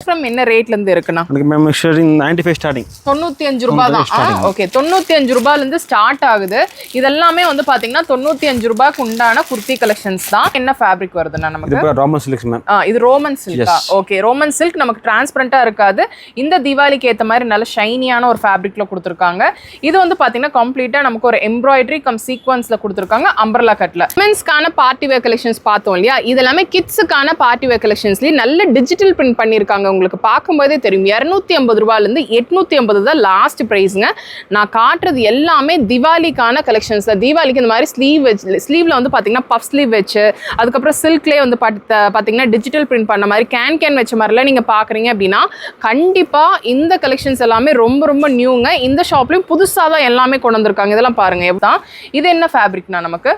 From என்ன ரேட்ல இருந்து இருக்குண்ணா? Ma'am sharing 95 starting. 95 ரூபாய் தான். ஓகே, 95 ரூபாயில இருந்து ஸ்டார்ட் ஆகுது. இதெல்லாமே வந்து பாத்தீங்கன்னா 95 ரூபாய்க்கு உண்டான குர்த்தி கலெக்ஷன்ஸ் தான். என்ன ஃபேப்ரிக் வருதுன்னா நமக்கு? இது ரோமன் சில்க் மேம். இது Roman Chilika? Okay, Roman silk நமக்கு டிரான்ஸ்பரண்டா இருக்காது. இந்த தீபாவளிக்கு ஏத்த மாதிரி நல்ல ஷைனியான ஒரு ஃபேப்ரிக்ல கொடுத்துருக்காங்க. இது வந்து பாத்தீங்கன்னா கம்ப்ளீட்டா நமக்கு ஒரு எம்ப்ராய்டரி கம் சீக்வன்ஸ்ல கொடுத்துருக்காங்க அம்பர்லா கட்ல. மென்ஸ்க்கான பார்ட்டி வேர் கலெக்ஷன்ஸ் பார்த்தோம் இல்லையா? இது எல்லாமே கிட்ஸுக்கான பார்ட்டி வேர் கலெக்ஷன்ஸ்லயே நல்ல டிஜிட்டல் பிரிண்ட் பண்ணிருக்காங்க. உங்களுக்கு பார்க்கும்போதே தெரியும். 250 ரூபாயில இருந்து 850 தான் லாஸ்ட் பிரைஸ்ங்க. நான் காட்டுறது எல்லாமே திவாலிக்கான கலெக்ஷன்ஸ். தீபாவளிக்கு இந்த மாதிரி ஸ்லீவ்ல வந்து பாத்தீங்கன்னா பஃப் ஸ்லீவ் வச்சு, அதுக்கப்புறம் சில்க்லேயே வந்து பாத்தீங்கன்னா டிஜிட்டல் பிரிண்ட் பண்ண மாதிரி கேன் வச்ச மாதிரிலாம் நீங்க பாக்குறீங்க அப்படின்னா கண்டிப்பா இந்த கலெக்ஷன்ஸ் எல்லாமே ரொம்ப ரொம்ப நியூங்க. இந்த ஷாப்லயும் புதுசா தான் எல்லாமே கொண்டு வந்திருக்காங்க. இதெல்லாம் பாருங்க. இது என்ன ஃபேப்ரிக்னா நமக்கு?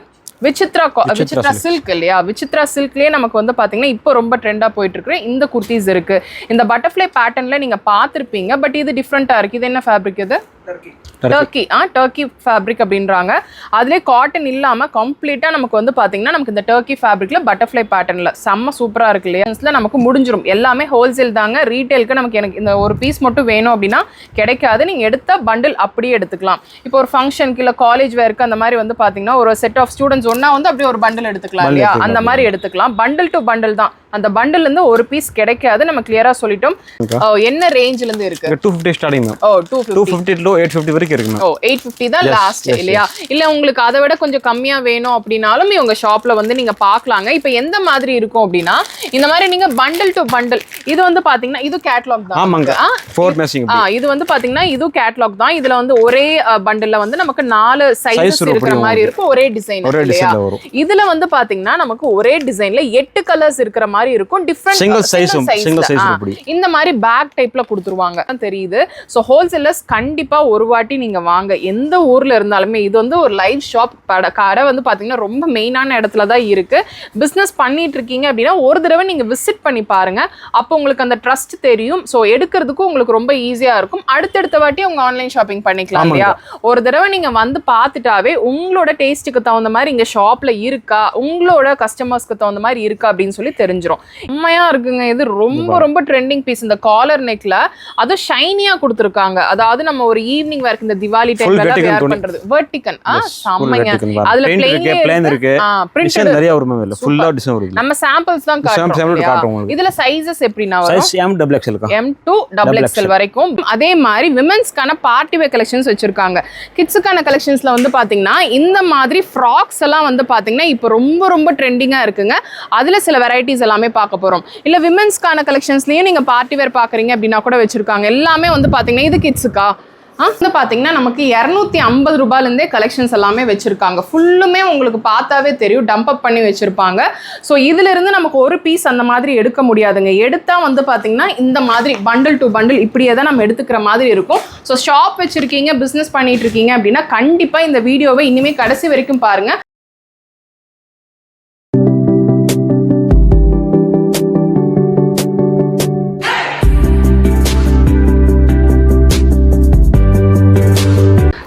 விசித்ரா சில்க் இல்லையா? விசித்ரா சில்க்லயே நமக்கு வந்து பாத்தீங்கன்னா இப்போ ரொம்ப ட்ரெண்டா போயிட்டு இருக்கு இந்த குர்த்திஸ் இருக்கு. இந்த பட்டர்ஃப்ளை பேட்டர்ன்ல நீங்க பாத்திருப்பீங்க. பட் இது டிஃப்ரெண்டா இருக்கு. இது என்ன ஃபேப்ரிக்? இது டர்க்கி. டர்க்கி ஃபேப்ரிக் அப்படின்றாங்க. அதுலேயே காட்டன் இல்லாம கம்ப்ளீட்டா நமக்கு வந்து பாத்தீங்கன்னா நமக்கு இந்த டர்க்கி ஃபேப்ரிக்ல பட்டர்ஃப்ளை பேட்டர்ன்ல செம்ம சூப்பரா இருக்கு இல்லையா? நமக்கு முடிஞ்சிடும். எல்லாமே ஹோல்சேல் தாங்க. ரீட்டைலுக்கு நமக்கு எனக்கு இந்த ஒரு பீஸ் மட்டும் வேணும் அப்படின்னா கிடைக்காது. நீங்க எடுத்த பண்டில் அப்படியே எடுத்துக்கலாம். இப்போ ஒரு ஃபங்க்ஷனுக்கு இல்ல காலேஜ் வேருக்கு அந்த மாதிரி வந்து பாத்தீங்கன்னா ஒரு செட் ஆஃப் ஸ்டூடெண்ட்ஸ் ஒன்னா வந்து அப்படியே ஒரு பண்டில் எடுத்துக்கலாம் இல்லையா? அந்த மாதிரி எடுத்துக்கலாம். பண்டில் டு பண்டில் தான். அந்த பண்டில் இருந்து ஒரு பீஸ் கிடைக்காது. நம்ம கிளியரா சொல்லிட்டோம். என்ன ரேஞ்ச்ல இருந்து இருக்கு? 250 ஸ்டார்டிங் மேம். 250 to 850 வரைக்கும் இருக்கு மேம். 850 தான் லாஸ்ட் இல்லையா? இல்ல உங்களுக்கு அதை விட கொஞ்சம் கம்மியா வேணும் அப்படினாலும் இவங்க ஷாப்ல வந்து நீங்க பார்க்கலாங்க. இப்போ எந்த மாதிரி இருக்கும் அப்படின்னா இந்த மாதிரி நீங்க பண்டில் டு பண்டில். இது வந்து பாத்தீங்கன்னா இது கேட்டலாக் தான். ஆமாங்க. 4 மேட்சிங். இது வந்து பாத்தீங்கன்னா இது கேட்டலாக் தான். இதுல வந்து ஒரே பண்டில்ல வந்து நமக்கு 4 சைஸஸ் இருக்கிற மாதிரி இருக்கும். ஒரே டிசைன் இல்லையா? இதுல வந்து பாத்தீங்கன்னா நமக்கு ஒரே டிசைன்ல 8 கலர்ஸ் இருக்கிற மாதிரி இருக்கும். டிஃபரண்ட் சிங்கிள் சைஸ் இந்த மாதிரி பேக் டைப்ல கொடுத்துருவாங்க. தெரியுது. சோ ஹோல்சேலர்ஸ் கண்டிப்பா ஒரு வாட்டி நீங்க வாங்க. எந்த ஊர்ல இருந்தாலுமே இது வந்து ஒரு லைவ் ஷாப் கடை வந்து பாத்தீங்கன்னா ரொம்ப மெயினான இடத்துல தான் இருக்கு. பிசினஸ் பண்ணிட்டு இருக்கீங்க அப்படின்னா ஒரு தடவை நீங்க விசிட் பண்ணி பாருங்க. அப்போ உங்களுக்கு அந்த ட்ரஸ்ட் தெரியும். சோ எடுக்கிறதுக்கும் உங்களுக்கு ரொம்ப ஈஸியா இருக்கும். அடுத்தடுத்த வாட்டி உங்க ஆன்லைன் ஷாப்பிங் பண்ணிக்கலாம் இல்லையா? ஒரு தடவை நீங்க வந்து பார்த்துட்டாவே உங்களோட டேஸ்ட்டுக்கு தகுந்த மாதிரி இங்க ஷாப்ல இருக்கா, உங்களோட கஸ்டமர்ஸ்க்கு தகுந்த மாதிரி இருக்கா அப்படின்னு சொல்லி தெரிஞ்சிடும். உண்மையா இருக்குங்க. இது ரொம்ப ரொம்ப ட்ரெண்டிங் பீஸ். இந்த காலர் நெக்ல அது ஷைனியா கொடுத்துருக்காங்க. அதாவது நம்ம ஒரு ஈவினிங் வரைக்கும் இந்த திவாலி டைம்ல வேர் பண்றது வெர்டிகன். செம்மங்க. அதுல பிளேன் இருக்கு. டிசைன் நிறைய வரும். ஃபுல்லா டிசைன் வரும். நம்ம சாம்பிள்ஸ் தான் காட்டுறோம். இதுல சைஸஸ் எப்படினா வரும்? Size M double XL M to double XL வரைக்கும். அதே மாதிரி விமென்ஸ்க்கான பார்ட்டி வேர் கலெக்ஷன்ஸ் வச்சிருக்காங்க. கிட்ஸ்க்கான கலெக்ஷன்ஸ்ல வந்து பாத்தீங்கன்னா இந்த மாதிரி ஃப்ராக்ஸ் எல்லாம் வந்து பாத்தீங்கன்னா இப்போ ரொம்ப ரொம்ப ட்ரெண்டிங்கா இருக்குங்க. அதுல சில வெரைட்டிஸ் எல்லாமே பார்க்க போறோம். இல்ல விமென்ஸ்க்கான கலெக்ஷன்ஸ்லயே நீங்க பார்ட்டி வேர் பாக்குறீங்க அப்படின்னா கூட வச்சிருக்காங்க. எல்லாமே வந்து பாத்தீங்கன்னா இது கிட்ஸுக்கா வந்து பாத்தீங்கன்னா நமக்கு 250 ரூபாயில இருந்தே கலெக்ஷன்ஸ் எல்லாமே வச்சிருக்காங்க. ஃபுல்லுமே உங்களுக்கு பார்த்தாவே தெரியும். டம்ப் அப் பண்ணி வச்சிருப்பாங்க. ஸோ இதுல இருந்து நமக்கு ஒரு பீஸ் அந்த மாதிரி எடுக்க முடியாதுங்க. எடுத்தா வந்து பாத்தீங்கன்னா இந்த மாதிரி பண்டில் டு பண்டில் இப்படியே தான் நம்ம எடுத்துக்கிற மாதிரி இருக்கும். ஸோ ஷாப் வச்சிருக்கீங்க, பிசினஸ் பண்ணிட்டு இருக்கீங்க அப்படின்னா கண்டிப்பா இந்த வீடியோவை இனிமே கடைசி வரைக்கும் பாருங்க.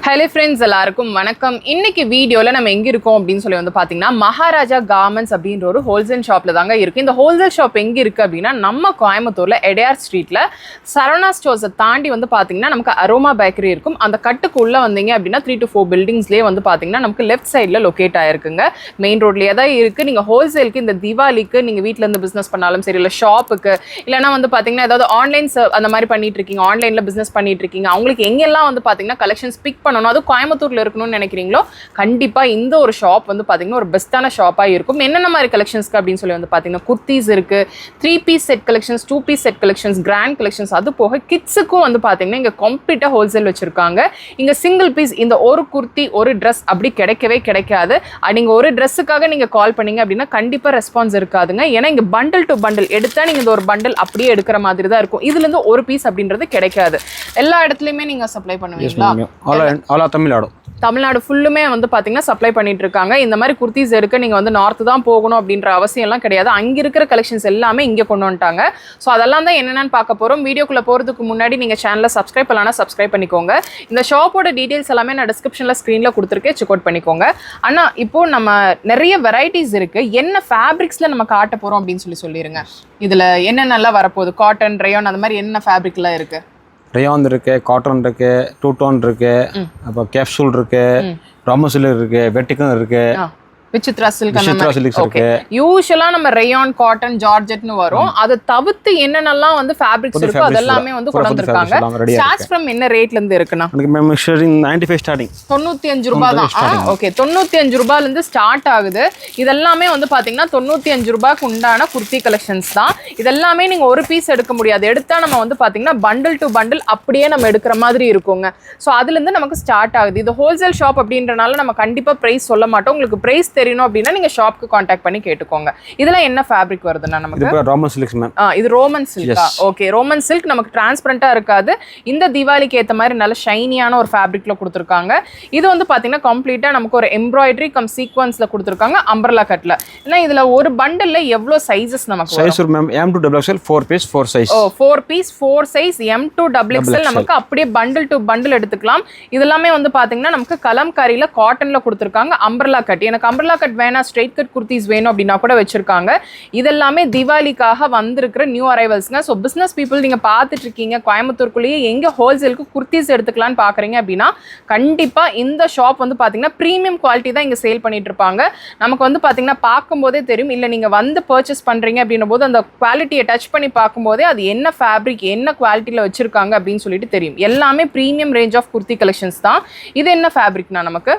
ஹலோ ஃப்ரெண்ட்ஸ், எல்லாருக்கும் வணக்கம். இன்னைக்கு வீடியோவில் நம்ம எங்கே இருக்கோம் அப்படின்னு சொல்லி வந்து பார்த்தீங்கன்னா மகாராஜா கார்மெண்ட்ஸ் அப்படின்ற ஒரு ஹோல்சேல் ஷாப்பில் தாங்க இருக்குது. இந்த ஹோல்சேல் ஷாப் எங்கே இருக்குது அப்படின்னா நம்ம கோயம்புத்தூரில் எடையார் ஸ்ட்ரீட்டில் சரவணா ஸ்டோர்ஸை தாண்டி வந்து பார்த்தீங்கன்னா நமக்கு அரோமா பேக்கரி இருக்கும். அந்த கட்டுக்குள்ளே வந்தீங்க அப்படின்னா 3 to 4 பில்டிங்ஸ்லேயே வந்து பார்த்தீங்கன்னா நமக்கு லெஃப்ட் சைடில் லொக்கேட் ஆயிருக்குங்க. மெயின் ரோட்லேயே தான் இருக்குது. நீங்கள் ஹோல்சேலுக்கு இந்த தீபாவளிக்கு நீங்கள் வீட்டில் இருந்து பிஸ்னஸ் பண்ணாலும் சரி, இல்லை ஷாப்புக்கு, இல்லைனா வந்து பார்த்தீங்கன்னா ஏதாவது ஆன்லைன் அந்த மாதிரி பண்ணிட்டு இருக்கீங்க, ஆன்லைனில் பிஸ்னஸ் பண்ணிட்டு இருக்கீங்க, அவங்களுக்கு எங்கெல்லாம் வந்து பார்த்தீங்கன்னா கலெக்ஷன்ஸ் பிக் பண்ணணும், அது கோயம்புத்தூர்ல இருக்கணும்னு நினைக்கிறீங்களோ கண்டிப்பா இந்த ஒரு ஷாப் வந்து பாத்தீங்கன்னா ஒரு பெஸ்டான ஷாப்பா இருக்கும். என்னென்ன மாதிரி கலெக்ஷன்ஸ்க்கு அப்படின்னு சொல்லி வந்து பாத்தீங்கன்னா குர்த்திஸ் இருக்கு, 3 piece set collections, 2 piece set collections, grand collections. அது போக கிட்ஸுக்கும் வந்து பாத்தீங்கன்னா இங்க கம்ப்ளீட்டா ஹோல்சேல் வச்சிருக்காங்க. இங்க சிங்கிள் பீஸ் இந்த ஒரு குர்த்தி ஒரு ட்ரெஸ் அப்படி கிடைக்கவே கிடைக்காது. நீங்க ஒரு ட்ரெஸ்ஸுக்காக நீங்க கால் பண்ணீங்க அப்படின்னா கண்டிப்பா ரெஸ்பான்ஸ் இருக்காதுங்க. ஏன்னா இங்க பண்டில் டு பண்டில் எடுத்தா நீங்க இந்த ஒரு பண்டில் அப்படியே எடுக்கிற மாதிரி தான் இருக்கும். இதுல இருந்து ஒரு பீஸ் அப்படின்றது கிடைக்காது. எல்லா இடத்துலயுமே நீங்க சப்ளை பண்ணுவீங்களா? All of Tamil Nadu. தமிழ்நாடு ஃபுல்லுமே வந்து பார்த்தீங்கன்னா சப்ளை பண்ணிட்டு இருக்காங்க. இந்த மாதிரி குர்த்திஸ் எடுக்க நீங்கள் வந்து நார்த்து தான் போகணும் அப்படின்ற அவசியம் எல்லாம் கிடையாது. அங்கே இருக்கிற கலெக்ஷன்ஸ் எல்லாமே இங்கே கொண்டு வந்துட்டாங்க. ஸோ அதெல்லாம் தான் என்னென்னு பார்க்க போகிறோம். வீடியோக்குள்ளே போகிறதுக்கு முன்னாடி நீங்கள் சேனலை சப்ஸ்கிரைப் பண்ணலாம், சப்ஸ்கிரைப் பண்ணிக்கோங்க. இந்த ஷாப்போட டீட்டெயில்ஸ் எல்லாமே நான் டிஸ்கிரிப்ஷனில் ஸ்க்ரீனில் கொடுத்துருக்கேன், செக் அவுட் பண்ணிக்கோங்க. ஆனால் இப்போது நம்ம நிறைய வெரைட்டிஸ் இருக்குது. என்ன ஃபேப்ரிக்ஸில் நம்ம காட்ட போகிறோம் அப்படின்னு சொல்லிடுங்க. இதில் என்னென்னலாம் வரப்போகுது? காட்டன், ரேயான், அந்த மாதிரி என்ன ஃபேப்ரிக்லாம் இருக்குது? ரேயான் இருக்கு, காட்டன் இருக்கு, டூ டோன் இருக்கு, அப்புறம் கேப்சூல் இருக்கு, ராமசில் இருக்கு, வெட்டிக்கன் இருக்கு, விசித்ரா சில்க். ஓகே, யூசுவலா நம்ம ரேயான், காட்டன், ஜார்ஜெட்னு வரும். அதை தவிர்த்து என்னென்னலாம் வந்து ஃபேப்ரிக்ஸ் இருக்கோ அதெல்லாமே வந்து கொண்டு வந்திருக்காங்க. ஸ்டார்ட்ஸ் ஃப்ரம் என்ன ரேட்ல இருந்து இருக்குன்னா? Ma'am sharing 95 starting. 95 ரூபாய் தான். ஓகே, 95 ரூபாயில இருந்து ஸ்டார்ட் ஆகுது. இதெல்லாமே வந்து பாத்தீங்கன்னா 95 ரூபாய்க்கு உண்டான குர்த்தி கலெக்ஷன்ஸ் தான். இதெல்லாமே நீங்க ஒரு பீஸ் எடுக்க முடியாது. எடுத்தா நம்ம வந்து பாத்தீங்கன்னா பண்டில் டு பண்டில் அப்படியே நம்ம எடுக்கிற மாதிரி இருக்குங்க. ஸோ அதுல இருந்து நமக்கு ஸ்டார்ட் ஆகுது. இது ஹோல்சேல் ஷாப் அப்படின்றனால நம்ம கண்டிப்பா பிரைஸ் சொல்ல மாட்டோம். உங்களுக்கு பிரைஸ் தெரியணும் அப்படின்னா நீங்க ஷாப்க்கு கான்டாக்ட் பண்ணி கேட்டுக்கோங்க. இதெல்லாம் என்ன ஃபேப்ரிக் வருதுன்னா நமக்கு? இது ரோமன் சில்க் மேம். இது Roman Chilika? Okay, Roman silk நமக்கு டிரான்ஸ்பரண்டா இருக்காது. இந்த தீபாவளிக்கு ஏத்த மாதிரி நல்ல ஷைனியான ஒரு ஃபேப்ரிக்ல கொடுத்துருக்காங்க. இது வந்து பாத்தீங்கன்னா கம்ப்ளீட்டா நமக்கு ஒரு எம்ப்ராய்டரி கம் சீக்வன்ஸ்ல கொடுத்துருக்காங்க, அம்பர்லா கட்ல. ஏன்னா இதுல ஒரு பண்டல்ல எவ்வளவு சைஸஸ் நமக்கு வரும்? Size ma'am M to XXL 4 piece 4 size. 4 piece 4 size M to XXL நமக்கு அப்படியே பண்டில் டு பண்டில் எடுத்துக்கலாம். இதெல்லாமே வந்து பாத்தீங்கன்னா நமக்கு கலம்காரியில காட்டன்ல கொடுத்துருக்காங்க, அம்பர்லா கட். எனக்கு அம்பர்லா கட் வேணா, ஸ்ட்ரெயிட் கட் குர்த்திஸ் வேணும் அப்படின்னா கூட வச்சிருக்காங்க. இதெல்லாமே தீபாவளிக்காக வந்திருக்கிற நியூ அரைவல்ஸ்ங்க. ஸோ பிசினஸ் பீப்புள் நீங்க பார்த்துட்டு இருக்கீங்க, கோயம்புத்தூருக்குள்ளேயே எங்க ஹோல்சேலுக்கு குர்த்திஸ் எடுத்துக்கலாம்னு பாக்குறீங்க அப்படின்னா கண்டிப்பா இந்த ஷாப் வந்து பாத்தீங்கன்னா பிரீமியம் குவாலிட்டி தான் இங்க சேல் பண்ணிட்டு இருப்பாங்க. நமக்கு வந்து பாத்தீங்கன்னா பார்க்கும்போதே தெரியும். இல்ல நீங்க வந்து பர்ச்சேஸ் பண்றீங்க அப்படின்னும் போது அந்த குவாலிட்டியை டச் பண்ணி பார்க்கும்போதே அது என்ன ஃபேப்ரிக், என்ன குவாலிட்டியில வச்சிருக்காங்க அப்படின்னு சொல்லிட்டு தெரியும். எல்லாமே premium range of kurti collections தான். இது என்ன ஃபேப்ரிக்னா நமக்கு?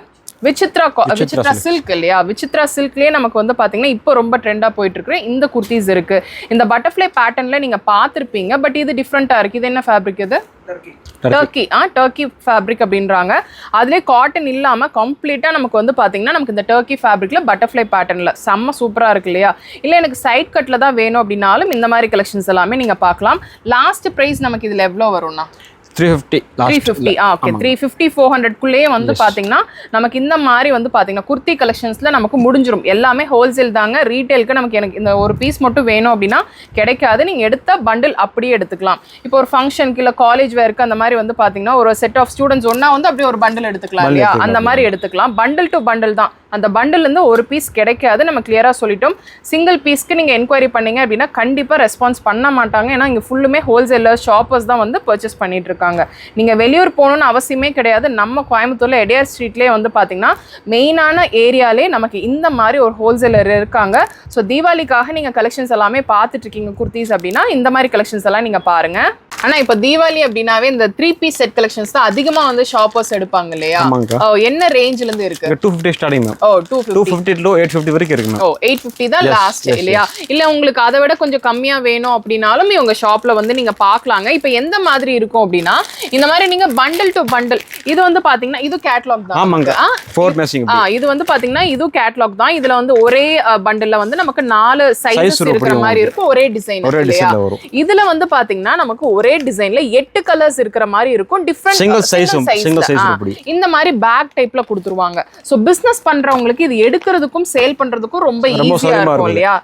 விசித்ரா சில்க் இல்லையா? விசித்ரா சில்க்லயே நமக்கு வந்து பாத்தீங்கன்னா இப்போ ரொம்ப ட்ரெண்டா போயிட்டு இருக்கு இந்த குர்த்திஸ் இருக்கு. இந்த பட்டர்ஃப்ளை பேட்டர்ன்ல நீங்க பாத்திருப்பீங்க, பட் இது டிஃப்ரெண்டா இருக்கு. இது என்ன ஃபேப்ரிக்? இது டர்க்கி. டர்க்கி ஃபேப்ரிக் அப்படின்றாங்க. அதுலேயே காட்டன் இல்லாம கம்ப்ளீட்டா நமக்கு வந்து பாத்தீங்கன்னா நமக்கு இந்த டர்க்கி ஃபேப்ரிக்ல பட்டர்ஃப்ளை பேட்டர்ன்ல செம்ம சூப்பரா இருக்கு இல்லையா? இல்ல எனக்கு சைட் கட்ல தான் வேணும் அப்படின்னாலும் இந்த மாதிரி கலெக்ஷன்ஸ் எல்லாமே நீங்க பார்க்கலாம். லாஸ்ட் பிரைஸ் நமக்கு இதுல எவ்வளவு வரும்னா? 350. 350. ஓகே, 350 400 குள்ளேயே வந்து பாத்தீங்கன்னா நமக்கு இந்த மாதிரி வந்து பாத்தீங்கன்னா குர்த்தி கலெக்ஷன்ஸ்ல நமக்கு முடிஞ்சிரும். எல்லாமே ஹோல்சேல் தாங்க. ரீட்டைலுக்கு நமக்கு எனக்கு இந்த ஒரு பீஸ் மட்டும் வேணும் அப்படின்னா கிடைக்காது. நீங்க எடுத்த பண்டில் அப்படியே எடுத்துக்கலாம். இப்போ ஒரு ஃபங்க்ஷனுக்கு இல்ல காலேஜ் வேருக்கு அந்த மாதிரி வந்து பாத்தீங்கன்னா ஒரு செட் ஆஃப் ஸ்டூடெண்ட்ஸ் ஒன்னா வந்து அப்படியே ஒரு பண்டில் எடுத்துக்கலாம் இல்லையா? அந்த மாதிரி எடுத்துக்கலாம். பண்டில் டு பண்டில் தான். அந்த பண்டில் இருந்து ஒரு பீஸ் கிடைக்காது. நம்ம கிளியரா சொல்லிட்டோம். சிங்கிள் பீஸ்க்கு நீங்க என்கொயரி பண்ணீங்க அப்படின்னா கண்டிப்பா ரெஸ்பான்ஸ் பண்ண மாட்டாங்க. ஏன்னா இங்க ஃபுல்லுமே ஹோல்சேலர் ஷாப்பர்ஸ் தான் வந்து பர்ச்சேஸ் பண்ணிட்டு இருக்காங்க. நீங்க வெளியூர் போகணும்னு அவசியமே கிடையாது. நம்ம கோயம்புத்தூர்ல எடையார் ஸ்ட்ரீட்லயே வந்து பாத்தீங்கன்னா மெயினான ஏரியாலே நமக்கு இந்த மாதிரி ஒரு ஹோல்சேலர் இருக்காங்க. ஸோ தீபாவளிக்காக நீங்க கலெக்ஷன்ஸ் எல்லாமே பார்த்துட்டு இருக்கீங்க குர்த்திஸ் அப்படின்னா இந்த மாதிரி கலெக்ஷன்ஸ் எல்லாம் நீங்க பாருங்க. ஆனா இப்ப தீபாவளி அப்படின்னாவே இந்த 3 பீஸ் செட் கலெக்ஷன்ஸ் தான் அதிகமா வந்து ஷாப்பர்ஸ் எடுப்பாங்க இல்லையா? என்ன ரேஞ்ச்ல இருந்து இருக்கு? 250 ஸ்டார்டிங் மேம். 250 to 850 வரைக்கும் இருக்கு மேம். 850 தான் லாஸ்ட் இல்லையா? இல்ல உங்களுக்கு அதை விட கொஞ்சம் கம்மியா வேணும் அப்படினாலும் உங்க ஷாப்ல வந்து நீங்க பார்க்கலாங்க. இப்போ எந்த மாதிரி இருக்கும் அப்படின்னா இந்த மாதிரி நீங்க பண்டில் டு பண்டில். இது வந்து பாத்தீங்கன்னா இது கேட்டலாக் தான். ஆமாங்க. 4 மேட்சிங். இது வந்து பாத்தீங்கன்னா இது கேட்டலாக் தான். இதுல வந்து ஒரே பண்டில்ல வந்து நமக்கு 4 சைஸஸ் இருக்கிற மாதிரி இருக்கும். ஒரே டிசைன் இல்லையா? இதுல வந்து பாத்தீங்கன்னா நமக்கு ஒரே டிசைன்ல 8 கலர்ஸ் இருக்கிற மாதிரி இருக்கும். டிஃபரண்ட் சிங்கிள் சைஸ் இந்த மாதிரி பேக் டைப்ல கொடுத்துருவாங்க. சோ பிசினஸ் பண்றவங்களுக்கு இது எடுக்கிறதுக்கும் சேல் பண்றதுக்கும் ரொம்ப ஈஸியா இருக்கும் இல்லையா?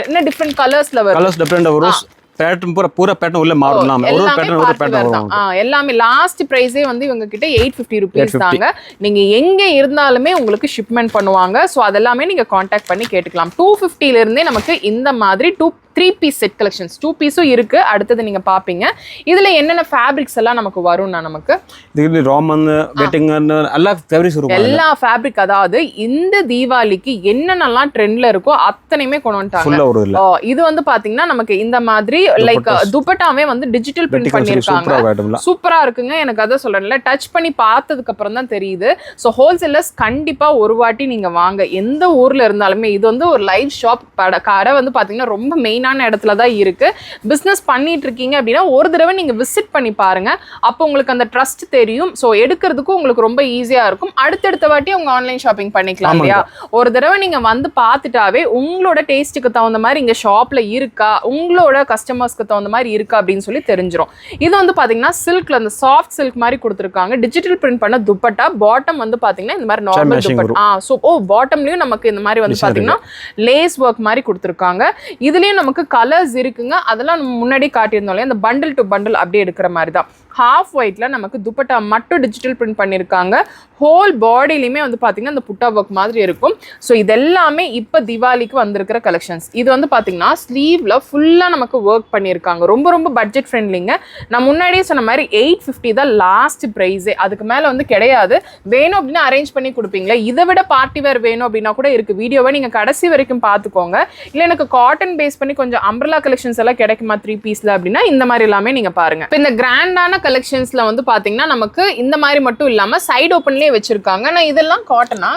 என்ன டிஃபரண்ட் கலர்ஸ்ல வரும். கலர்ஸ் டிஃபரண்ட் வரும். பேட்டர்ன் பூரா பேட்டர்ன் உள்ள மாறலாம். ஒரு பேட்டர்ன் வரும். எல்லாமே லாஸ்ட் பிரைஸே வந்து இவங்க கிட்ட 850 ரூபீஸ் தாங்க. நீங்க எங்க இருந்தாலுமே உங்களுக்கு ஷிப்மெண்ட் பண்ணுவாங்க. சோ அதெல்லாமே நீங்க கான்டாக்ட் பண்ணி கேட்டுக்கலாம். 250 ல இருந்தே நமக்கு இந்த மாதிரி 3 பீஸ் செட் கலெக்ஷன்ஸ் 2 பீஸும் இருக்கு. அடுத்தது நீங்க பாப்பீங்க. இதுல என்னென்ன ஃபேப்ரிக்ஸ் எல்லாம் நமக்கு வரும்னா நமக்கு இது ரோமன், வெட்டிங்கன் எல்லா ஃபேப்ரிக்ஸ் இருக்கும். எல்லா ஃபேப்ரிக் அதாவது இந்த தீபாவளிக்கு என்னென்னலாம் ட்ரெண்ட்ல இருக்கோ அத்தனையுமே கொண்டு வந்துட்டாங்க. இது வந்து பாத்தீங்கன்னா நமக்கு இந்த மாதிரி லைக் துப்பட்டாவே வந்து டிஜிட்டல் பிரிண்ட் பண்ணிருக்காங்க. சூப்பரா இருக்குங்க. எனக்கு அத சொல்றேன்ல, டச் பண்ணி பார்த்ததுக்கு அப்புறம் தான் தெரியுது. சோ ஹோல்சேலர்ஸ் கண்டிப்பா ஒரு வாட்டி நீங்க வாங்க. எந்த ஊர்ல இருந்தாலுமே இது வந்து ஒரு லைவ் ஷாப் கடை வந்து பாத்தீங்கன்னா ரொம்ப மெயின் மெயினான இடத்துல தான் இருக்கு. பிசினஸ் பண்ணிட்டு இருக்கீங்க அப்படின்னா ஒரு தடவை நீங்க விசிட் பண்ணி பாருங்க. அப்போ உங்களுக்கு அந்த ட்ரஸ்ட் தெரியும். ஸோ எடுக்கிறதுக்கும் உங்களுக்கு ரொம்ப ஈஸியா இருக்கும். அடுத்தடுத்த வாட்டி உங்க ஆன்லைன் ஷாப்பிங் பண்ணிக்கலாம் இல்லையா? ஒரு தடவை நீங்க வந்து பார்த்துட்டாவே உங்களோட டேஸ்ட்டுக்கு தகுந்த மாதிரி இங்க ஷாப்ல இருக்கா, உங்களோட கஸ்டமர்ஸ்க்கு தகுந்த மாதிரி இருக்கா அப்படின்னு சொல்லி தெரிஞ்சிடும். இது வந்து பாத்தீங்கன்னா சில்க்ல அந்த சாஃப்ட் சில்க் மாதிரி கொடுத்துருக்காங்க. டிஜிட்டல் பிரிண்ட் பண்ண துப்பட்டா. பாட்டம் வந்து பாத்தீங்கன்னா இந்த மாதிரி நார்மல் துப்பட்டா. ஸோ பாட்டம்லயும் நமக்கு இந்த மாதிரி வந்து பாத்தீங்கன்னா லேஸ் ஒர்க் மாதிரி கொடுத்துருக்காங்க. இதுலயும் நமக்கு கலர்ஸ் இருக்குங்க. அதெல்லாம் நம்ம முன்னாடி காட்டியிருந்தோம் இல்லையா, அந்த பண்டில் டு பண்டில் அப்படியே எடுக்கிற மாதிரி தான். ஹாஃப் ஒயிட்ல நமக்கு துப்பட்டா மட்டும் டிஜிட்டல் பிரிண்ட் பண்ணியிருக்காங்க. ஹோல் பாடியிலுமே வந்து பாத்தீங்கன்னா இந்த புட்டா ஒர்க் மாதிரி இருக்கும். ஸோ இதெல்லாமே இப்போ தீபாவளிக்கு வந்திருக்கிற கலெக்ஷன்ஸ். இது வந்து பாத்தீங்கன்னா ஸ்லீவ்ல ஃபுல்லா நமக்கு ஒர்க் பண்ணியிருக்காங்க. ரொம்ப ரொம்ப பட்ஜெட் ஃப்ரெண்ட்லிங்க. நான் முன்னாடியே சொன்ன மாதிரி 850 தான் லாஸ்ட் ப்ரைஸே. அதுக்கு மேல வந்து கிடையாது. வேணும் அப்படின்னா அரேஞ்ச் பண்ணி கொடுப்பீங்களா? இதை விட பார்ட்டி வேர் வேணும் அப்படின்னா கூட இருக்கு. வீடியோவை நீங்க கடைசி வரைக்கும் பார்த்துக்கோங்க. இல்லை எனக்கு காட்டன் பேஸ் பண்ணி கொஞ்சம் அம்ப்ரெல்லா கலெக்ஷன்ஸ் எல்லாம் கிடைக்குமா 3 பீஸ்ல அப்படின்னா இந்த மாதிரி எல்லாமே நீங்க பாருங்க. இப்போ இந்த கிராண்டான கலெக்ஷன்ஸ்ல வந்து பாத்தீங்கன்னா நமக்கு இந்த மாதிரி மட்டும் இல்லாம சைடு ஓபன்லயே வச்சிருக்காங்க. நான் இதெல்லாம் காட்டனா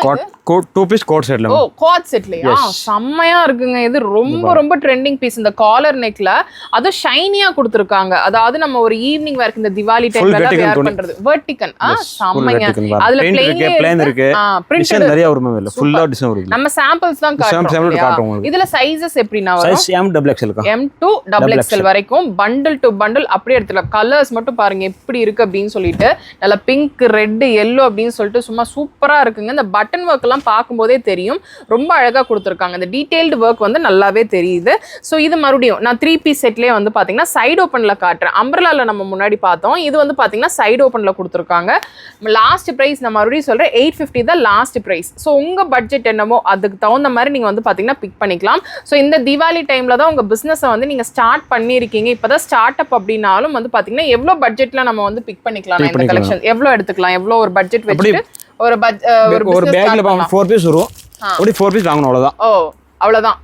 2 பீஸ் கோட் செட்ல. ஓ கோட் செட்லயா? செம்மையா இருக்குங்க. இது ரொம்ப ரொம்ப ட்ரெண்டிங் பீஸ். இந்த காலர் நெக்ல அது ஷைனியா கொடுத்திருக்காங்க. அதாவது நம்ம ஒரு ஈவினிங் வர்க் இந்த தீபாவளி டைம்ல வேர் பண்றது. வெர்டிகன் செம்மையா. அதுல பிளேன் இருக்கு. டிசைன் நிறைய வருமே இல்ல. ஃபுல்லா டிசைன் வரும். நம்ம சாம்பிள்ஸ் தான் காட்டுறோம். இதுல சைஸஸ் எப்படினா வரும்? சைஸ் M double XL கா. M to XXL வரைக்கும் பண்டில் டு பண்டில் அப்படியே எடுத்துக்கலாம். கலர்ஸ் மட்டும் பாருங்க எப்படி இருக்கு அப்படின்னு சொல்லிட்டு. நல்ல பிங்க், ரெட், yellow அப்படின்னு சொல்லிட்டு சும்மா சூப்பரா இருக்குங்க. இந்த பட்டன் ஒர்க் எல்லாம் பார்க்கும்போதே தெரியும். ரொம்ப அழகா கொடுத்துருக்காங்க. இந்த டீடைல்டு ஒர்க் வந்து நல்லாவே தெரியுது. ஸோ இது மறுபடியும் நான் 3 பீஸ் செட்லேயே வந்து பார்த்தீங்கன்னா சைடு ஓப்பனில் காட்டுறேன். அம்ப்ரெல்லால நம்ம முன்னாடி பார்த்தோம். இது வந்து பார்த்தீங்கன்னா சைடு ஓப்பனில் கொடுத்துருக்காங்க. லாஸ்ட் ப்ரைஸ் நான் மறுபடியும் சொல்கிறேன் 850 தான் லாஸ்ட் ப்ரைஸ். ஸோ உங்கள் பட்ஜெட் என்னமோ அதுக்கு தகுந்த மாதிரி நீங்கள் வந்து பார்த்தீங்கன்னா பிக் பண்ணிக்கலாம். ஸோ இந்த தீபாவளி டைமில் தான் உங்கள் பிஸ்னஸை வந்து நீங்கள் ஸ்டார்ட் பண்ணியிருக்கீங்க. இப்போ தான் ஸ்டார்ட் அப் அப்படின்னாலும் வந்து பார்த்தீங்கன்னா எவ்வளோ பட்ஜெட்டில் நம்ம வந்து பிக் பண்ணிக்கலாம். இந்த கலெக்ஷன் எவ்வளோ எடுத்துக்கலாம், எவ்வளோ ஒரு பட்ஜெட் வச்சுட்டு ஒரு பேக்ல 4 பீஸ் வரும். அப்படி 4 பீஸ் வாங்கணும் அவ்வளவுதான். அவ்வளவுதான்.